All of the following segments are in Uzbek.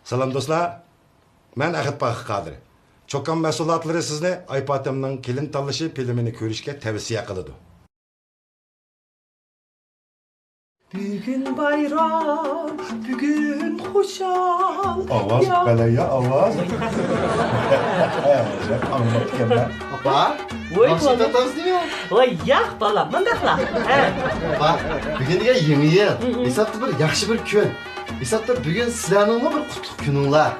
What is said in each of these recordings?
Salam dostlar. Ben Ahit Bakı Kadir. Çokan mesulatları sizne Aypatem'nin Kelin Tanlışı filmini körüşke tavsiye kılıdı. Bugün bayram, bugün hoşal. Avaz Ya. böyle ya avaz. Anlatayım ben. Bak, Vay nasıl bana. tatarız değil mi? Vay ya balam, mındakla. Bak, bugün de yeni yıl. Esat'ta bir yaxşı bir gün. Esat'ta bugün sizlerinin bir kutluk gününler.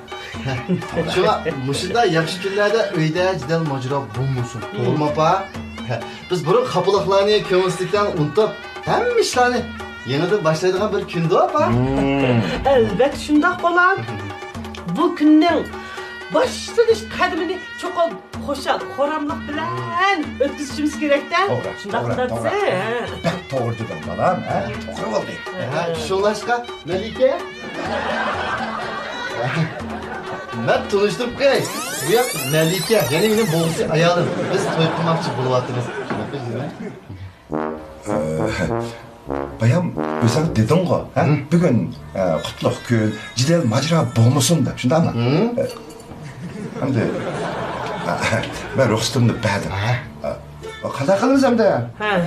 Şuna, muşunda yaxşı günlerde öyde cidden macera bulmuşsun. Doğru mu pa? Biz bunun kapılıklarını, kömürsükten unutup hem işlerini yeniden başlayacağın bir gündü o pa? Elbet şundak balam. Bu günden başlanış kadimini çok hoşal, horamlık bilen ötüşümüz gerekten. Doğru, Şundak doğru, da doğru. bize. Pek doğru dedim falan. Doğru oldu. Şunlaşka, Melike. Ben tanıştım kay. Bu ya Melike, yani benim boğusu ayağım. Biz toy kılmakçı buluvattınız. Bayam özel dedin ko. Bugün kutluk gün, cidel macera bulmuşsun da. Şundan mı? Hem de ben ruhsatımı beğendim. Kanday kalırız hem de. Ha.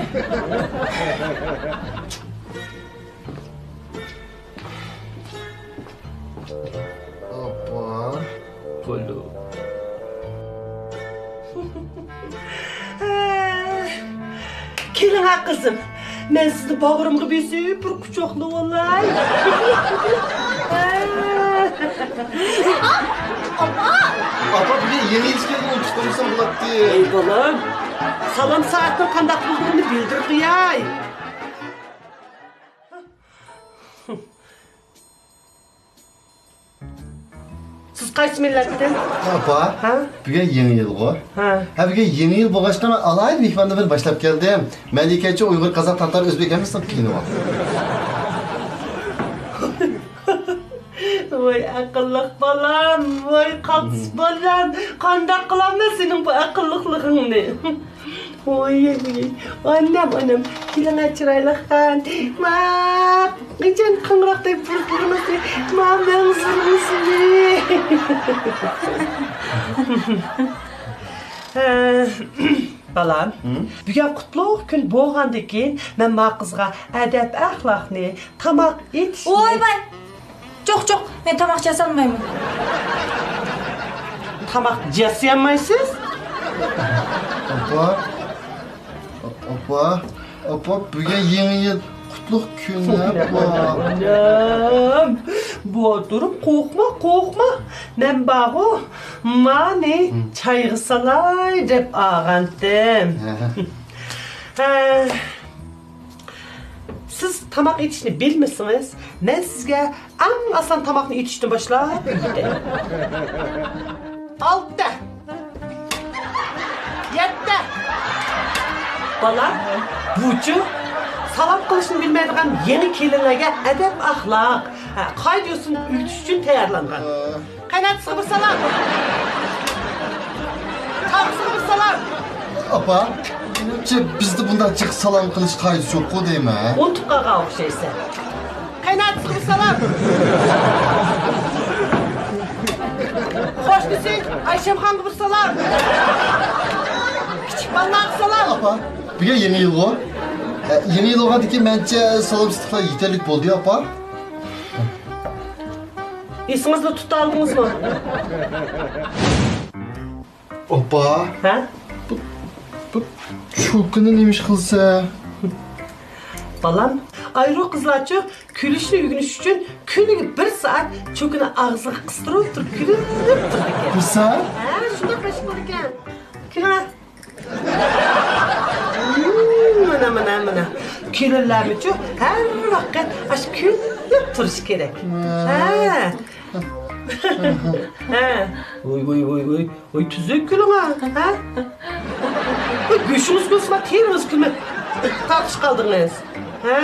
Hoppa. Kolu. Kelin ha kızım. Ben sizni bağrımda besip bir kucaklı olay. Apa bir de yeni ilişkiye uçturmuşsun bulattı. Ey balım. Salam saatin kandak bulduğunu bildirdi ya. Siz kaç milletten? Apa, Ha? bugün yeni yıl bu. Ha. Ha bugün yeni yıl boğaçta ben alayım mihmanda bir başlap geldim. Melikeçi, Uygur, Kazak, Tatar, Özbek emislik kiyini var. Vay akıllık balam, vay kalps balam. Kandak kılamda senin bu akıllıklığını. Oy, annem, kilime çıraylıktan. Ma, geçen kıngıraktay pırpırması. Ma, ben zırmısını. Balam, bugün kutluk gün boğandı ki, ben ma kızga edep ahlakını, tamak etişini... Oyboy. Çok. Ben tamak yasalmayayım. Tamak yasayamayısınız? Apa, bugün yeni yıl kutluk günü apa. Anam, bu durup korkma. Ben bağı mani çayı salay dep ağandım. Siz tamak etişini bilmişsiniz. Ben sizge en asan tamakını etişini başlayıp Altta. Yette. Balam, bucu salam kılışını bilmediğin yeni kelinlere edep ahlak. Kay diyorsun ütüş için tayarlangan. Kaynat sıvı salam. Tam sıvı salam. Apa, bizde bundan çık salam kılıç kaydı yok o değil mi? Untup kağa okşaysa. Kaynat sıvı salam. Hoş geldin Ayşem hangi bir salam. Küçük ballar salam. Apa, bugün yeni yıl bu. Yeni yıl olmadı ki bence salamsızlıkla yeterlik oldu ya apa. İsminizle tuttu aldınız mı? Apa, Ha? bu çulkunu neymiş kılsa? Balam, ayrı kızlarca külüşlü ügünüş için günlük bir saat çokunu ağzına kıstırıp dur, gülüp dur. Kılsa? Ha, şuna kaşık olurken. Kına. Mana. Külünlerimi çok her vakit aşk gülüp duruş gerek. Ha. Ha. Oy tüzük gülüm ha. Ha. Güşünüz gülsün, teriniz gülme. Tartış kaldınız. Ha.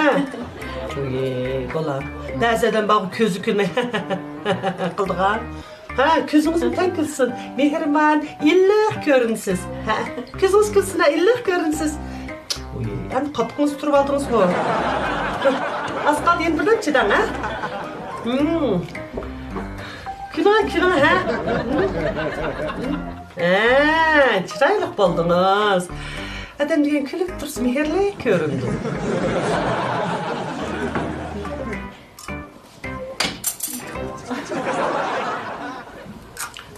Oy, balam. Nəzədən bax közü gülme. Qıldıq ha. Ha, közünüz mütən gülsün. Mehriban, illik görünsüz. Ha, közünüz gülsün, illik görünsüz. Oy, yani qapqınızı turub aldınız mı? Az qal yendirdən çıdan ha. kirin ha? Çıraylık buldunuz. Adam degan külüp tursun, meherli göründü.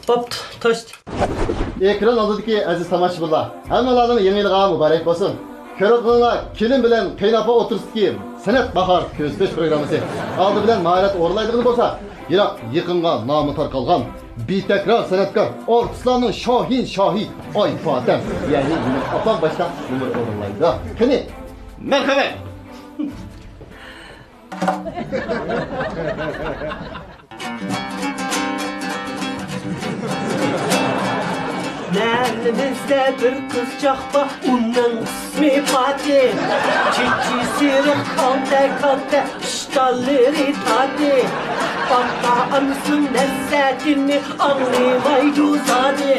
Boptu, toştu. Ekran oldidiki aziz tomoshabinlar. Hammalarning yangilig'i muborak bo'lsin. Ko'rib qolinglar, kelin bilan qaynapa o'tirsizki, san'at bahor ko'zlash programmasi. Oldi bilan mahorat o'rlaydigan bo'lsa, yiroq yaqinga nomi tarqalgan betakror san'atkor artistlarning shohi Oy Fotim, ya'ni Yunus opam boshdan umr o'rinlaydi. Qani, marhamat. Nəlimizdə bir qızcaq var, onun ismi Fatih. Çiçi sırıq kalta, iştalları tadı. Baba anısının lezzetini anlamaydı zadı.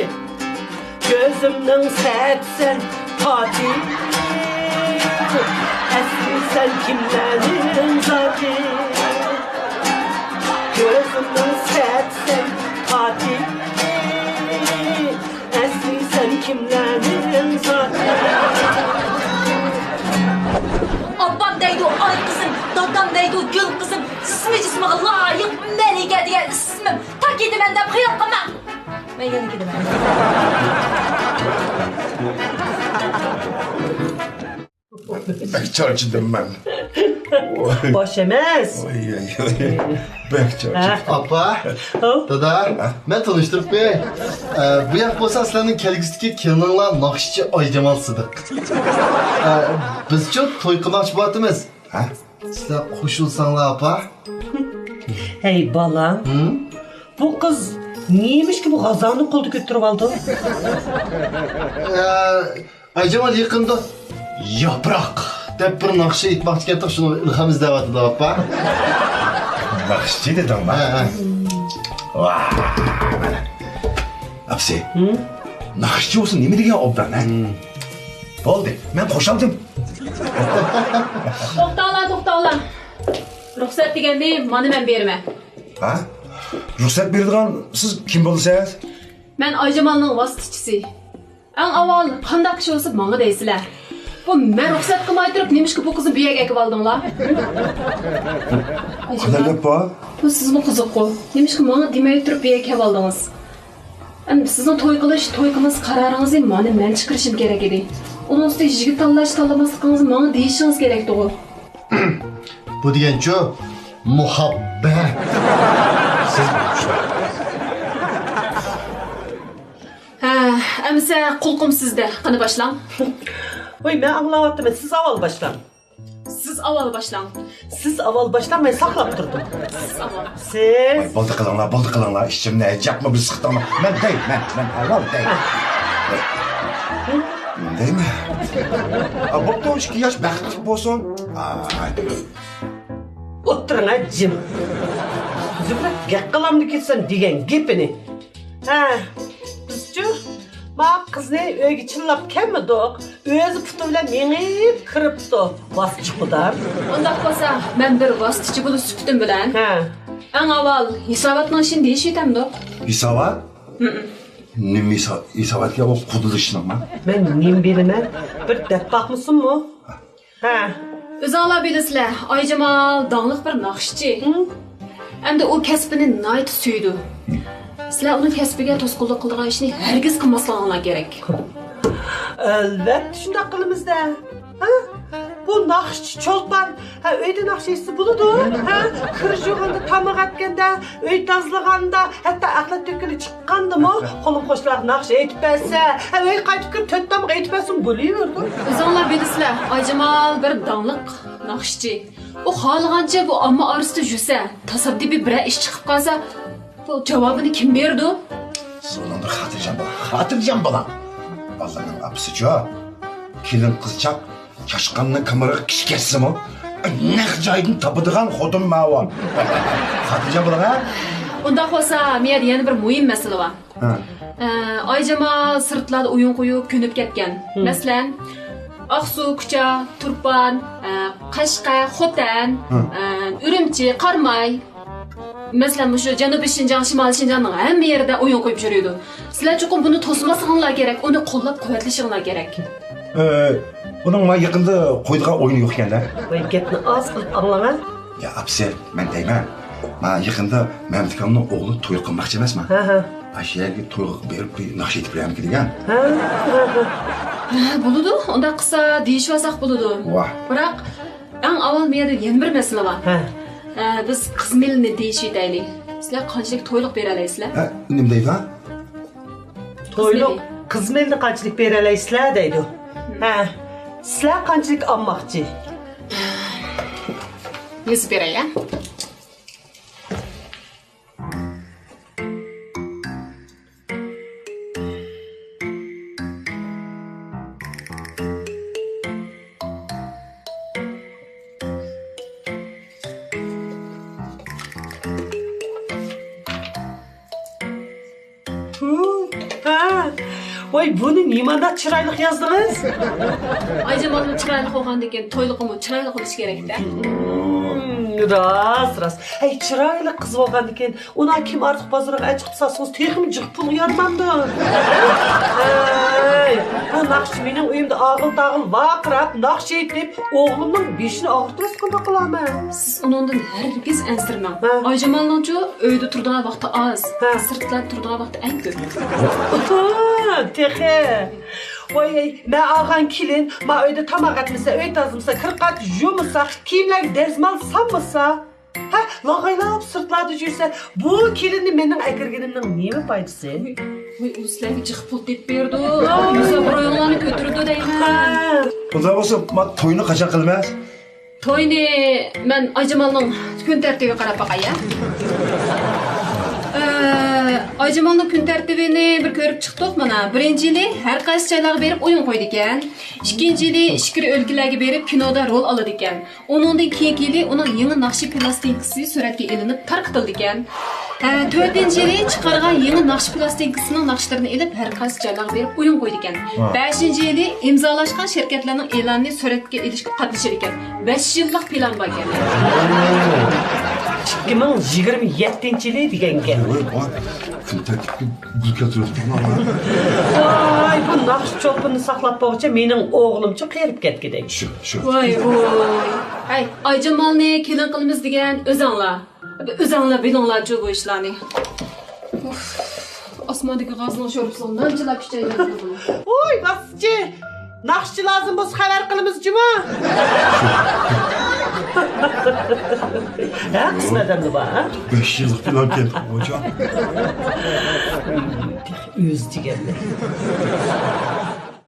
Gözümün səksən Fatih. Əsli sən kimlərin zadı. Gözümün səksən Fatih. Kimlerin zaten Abbam deydi o ay kızım, dadam deydi o gül kızım. Cisme layık melike diye ismim. Ta gidi benden kıyıp kama. Ben yeni gidim. Bek çarçıdım ben. boş emez. Bek çarçıdım. Apa, dada, ben tanıştırıp be. Bu yak bolsa sizlarning kelgüsideki kelininglar naqshchi Oyjamal Sidiq. Biz çok to'y qilmoqchi bo'lyapmiz. Ha? Sizlar qo'shilsanglar apa. Hey balam. Bu kız neymiş ki bu gazanı koldu götürüp aldı? Oyjamal yaqinda yaprak deb bir naqsha aytmoqchi ketdik, shuni ilhom izlayapti apa. Nakşçı dedim ben. Ha. Vah. Apsi. Nakşçı olsun nemi degan obdan ha? Oldu. Ben qo'shildim. To'xtanglar. Ruxsat deganda mana men berman. Ha? Ruxsat beradigan siz kim bo'lsangiz? Men Oyjamalning vositachisi. Eng avval qanday kishi bo'lsa menga deysizlar. Bu men ruxsat qilmay turib, nemishki bu qizni bu yerga ekib oldinglar? Qanday gap bu? Bu sizning qiziq-ku. Nemishki menga demay turib bu yerga kelib oldingiz. Endi sizning to'y qilmas qaroringizni mana men chiqarishim kerak edi. Uning ustiga yigit tanlamasligingizni menga deyishingiz kerak-ku. Bu degancha muhabbat. Siz Ha, amsa qulqum sizda. Qani boshlang. Oy ben anlamadım. Siz aval başlan. Siz avval boshlang. Siz aval başlan, ben saklap durdum. Siz avval. Siz... Boldu qilinglar. İşimni yapma bir sıqtama. Ben avval dey. Değil mi? Bu 12 yaş baxtli bo'lsin. Oturun ha Jim. Zübret gek kılamdı ketsen degen gepini. Ha, bizce ma kızını öyle çıllap kelmedik. Özü putu bilen meni kırıptı. Vasıcı kadar. Undaq bo'lsa, men bir vositachi bo'lib suputim bilan Ha. eng avval hisobotning ishini deyish etamdi. Hisobat? Nima hisobatga o qudilishmi? Ben neyim bilime? Bir dep bakmışsın mı? Ha. O'zinglar bilasizlar, Oyjamal donglik bir naqshchi. Endi u kasbini nihoyat suydi. Sizlar uning kasbiga to'sqinlik qiladigan ishni hargiz qilmasliginglar kerak. Elbette şunda kılımızda. Ha? Bu nakşçı çolpan, ha öyde nakşçısı buludu. Ha? Kırıcı yoğunda, tamık etkende, öy tazlığanda, hatta akla dökülü çıkkandı mı? Kolum koşlar nakşı etmezse, ha öy kaytıp kırıp töt tamık etmezsin, buluyordu. O'zinglar bilasizlar, Oyjamal bir donglik naqshchi. U xohlagancha bu omma orasida yursa, tasaddiy bir ish chiqib qolsa, bu javobini kim berdi? Sonunda hatırlayacağım balam. Vallahi apsicho. Kelin qizchaq Kaşqanni kımırıq kişkesi mi? Ne joydan tapıdığan xotin mava. Hatırlayacağım balam ha? Undaq bo'lsa, menda yana bir muhim masala bor. Oyjamal sirtlarda o'yin qo'yib ko'nib ketgan. Masalan, Aqsu, Kucha, Turpan, Qashqa, Xotan, Urumchi, Qarmay. Masalan, şu Janubiy Şinjan, Şimal Şinjanning hamma yerida o'yin qo'yib yuradi. Sizlar chuqur buni to'smasliginglar kerak, uni qo'llab-quvvatlashinglar kerak. Bunun ma yaqında qo'ydigan o'yini yo'q ekan-da. Voy, gapni oz qilib anglama. Ya apse, men deyman. Ma yaqında Mehmet akamning o'g'li to'y qilmoqchi emasman. Ha. Ashyaga to'y berib naqsh etib beramiz degan. Ha. Bo'ladi, unda qilsa deyishvasak bo'ladi. Voh. Biroq eng avval menda yana bir masala bor. Ha. Biz qiz milini deyishaylik. Sizlar qanchalik to'yliq bera olasizlar? Nima deysan? To'yliq qiz melni qanchalik bera olasizlar deydi. Ha. Sizlar qanchalik olmoqchi? Yuz beray, ya. Ha. Voy, buni nimada chiroyli yozdingiz? Ayjamalni chiroyli qo'ygandan keyin to'yliqni chiroyli qilish kerak-da. Ras. Hey, chiroyli qiz bo'lgandan keyin uni kim ortiq bozorga chiqsa, siz texim jiq pul yormamdi. Hey, bu naqsh mening uyimda og'il-tag'il vaqirab, naqsh aytib, o'g'limning beshini og'irtirib qanda qilaman. Siz uningdan hargiz ansirmang. Ha. Ayjamalning-chu uyda turadigan vaqti oz, Ha. sirtda turadigan vaqti eng ko'p. Tehe. Voy, men algan kelin, men uyda tamoq etmasa, uy tozmasa, kirqat yumasa, kiyimlarga dazmol solmasa, ha, lag'aylab sirtlarda yursa, bu kelinni mening akirganimning nima foydasi? Voy, u sizlarga jiq pul deb berdi. Yuza biroylarni ko'tirdi deyman. Bunda bo'lsa, ma to'yni qachon qilmas? To'yni men Ayjamalning kun tartibiga qarab boqay, ya. Ayjamalning kun tartibini bir ko'rib chiqdik mana. Birinchi yili har qaysi joylarga berib o'yin qo'ydi ekan. Ikkinchi yili ishkir o'lkalarga berib kinoda rol oladi ekan. Uningdan keyingi yili uning yangi naqshi plastikasi suratga ilinib tarqitildi ekan. To'rtinchi yili chiqargan yangi naqsh plastikasining naqshlarini ilib har qaysi joylarga berib o'yin qo'ydi ekan. Beshinchi yili imzolashgan shirkatlarning e'lonini suratga ilishga qatnashar ekan. 5 yillik plan bor ekan. 2027-yili degan. Voy, kun tartibga buzga turibdi. Voy, bu naqsh cho'pini saqlab qo'ycha mening o'g'limcha qerib ketgidek. Shu. Voy. Hey, Ayjamalni kelin qilamiz degan o'zinglar. O'zinglar bilinglar-chu bu ishlarni. Osmondagi g'azning sho'ribsidan jilab kuchaydi. Voy, baschi. Naqshchi lazım bo'lsa xabar qilamiz juma. Ha, qismatimni bor, ha? 5 yillik plan keldi, hocam. O'z deganlar.